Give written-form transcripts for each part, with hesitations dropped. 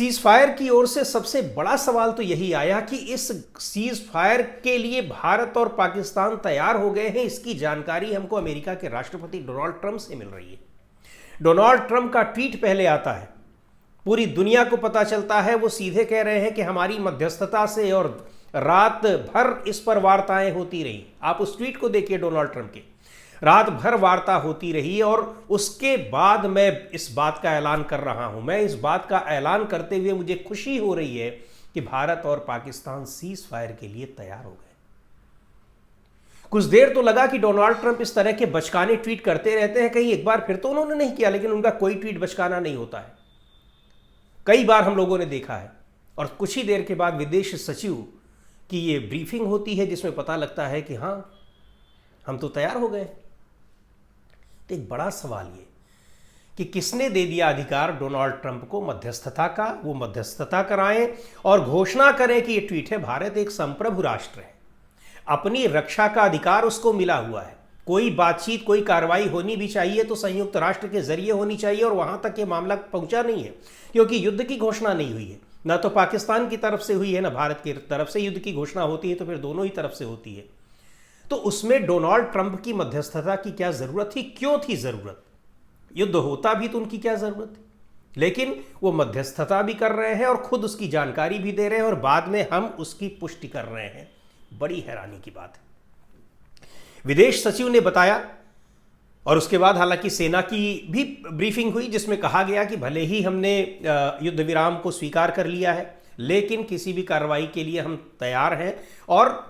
Cease fire की ओर से सबसे बड़ा सवाल तो यही आया कि इस सीज फायर के लिए भारत और पाकिस्तान तैयार हो गए हैं। इसकी जानकारी हमको अमेरिका के राष्ट्रपति डोनाल्ड ट्रंप से मिल रही है। डोनाल्ड ट्रंप का ट्वीट पहले आता है, पूरी दुनिया को पता चलता है। वो सीधे कह रहे हैं कि हमारी मध्यस्थता से और रात भर इस पर वार्ताएं होती रही। आप उस ट्वीट को देखिए, डोनाल्ड ट्रंप के रात भर वार्ता होती रही और उसके बाद मैं इस बात का ऐलान कर रहा हूं। मैं इस बात का ऐलान करते हुए मुझे खुशी हो रही है कि भारत और पाकिस्तान सीज फायर के लिए तैयार हो गए। कुछ देर तो लगा कि डोनाल्ड ट्रंप इस तरह के बचकाने ट्वीट करते रहते हैं, कहीं एक बार फिर तो उन्होंने नहीं किया, लेकिन उनका कोई ट्वीट बचकाना नहीं होता है। कई बार हम लोगों ने देखा है। और कुछ ही देर के बाद विदेश सचिव की ये ब्रीफिंग होती है जिसमें पता लगता है कि हां, हम तो तैयार हो गए। तो एक बड़ा सवाल ये कि किसने दे दिया अधिकार डोनाल्ड ट्रंप को मध्यस्थता का। वो मध्यस्थता कराएं और घोषणा करें कि ये ट्वीट है, भारत एक संप्रभु राष्ट्र है, अपनी रक्षा का अधिकार उसको मिला हुआ है। कोई बातचीत, कोई कार्रवाई होनी भी चाहिए तो संयुक्त राष्ट्र के जरिए होनी चाहिए, और वहां तक ये मामला पहुंचा नहीं है क्योंकि युद्ध की घोषणा नहीं हुई है। ना तो पाकिस्तान की तरफ से हुई है, ना भारत की तरफ से। युद्ध की घोषणा होती है तो फिर दोनों ही तरफ से होती है। तो उसमें डोनाल्ड ट्रंप की मध्यस्थता की क्या जरूरत थी? क्यों थी जरूरत? युद्ध होता भी तो उनकी क्या जरूरत थी? लेकिन वो मध्यस्थता भी कर रहे हैं और खुद उसकी जानकारी भी दे रहे हैं और बाद में हम उसकी पुष्टि कर रहे हैं। बड़ी हैरानी की बात है। विदेश सचिव ने बताया, और उसके बाद हालांकि सेना की भी ब्रीफिंग हुई जिसमें कहा गया कि भले ही हमने युद्ध विराम को स्वीकार कर लिया है, लेकिन किसी भी कार्रवाई के लिए हम तैयार हैं और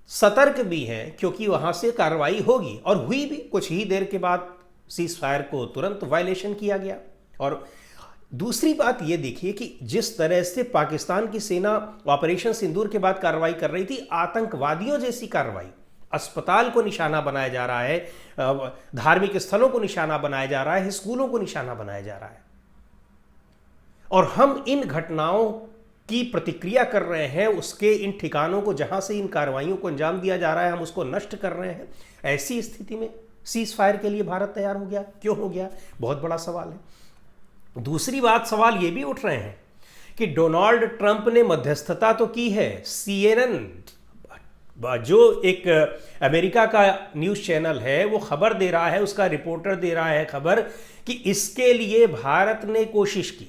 सतर्क भी हैं, क्योंकि वहां से कार्रवाई होगी। और हुई भी। कुछ ही देर के बाद सीज फायर को तुरंत वायलेशन किया गया। और दूसरी बात यह देखिए कि जिस तरह से पाकिस्तान की सेना ऑपरेशन सिंदूर के बाद कार्रवाई कर रही थी, आतंकवादियों जैसी कार्रवाई, अस्पताल को निशाना बनाया जा रहा है, धार्मिक स्थलों को निशाना बनाया जा रहा है, स्कूलों को निशाना बनाया जा रहा है, और हम इन घटनाओं की प्रतिक्रिया कर रहे हैं। उसके इन ठिकानों को जहां से इन कार्रवाइयों को अंजाम दिया जा रहा है, हम उसको नष्ट कर रहे हैं। ऐसी स्थिति में सीज फायर के लिए भारत तैयार हो गया। क्यों हो गया? बहुत बड़ा सवाल है। दूसरी बात, सवाल ये भी उठ रहे हैं कि डोनाल्ड ट्रंप ने मध्यस्थता तो की है। CNN जो एक अमेरिका का न्यूज़ चैनल है, वो खबर दे रहा है, उसका रिपोर्टर दे रहा है खबर कि इसके लिए भारत ने कोशिश की,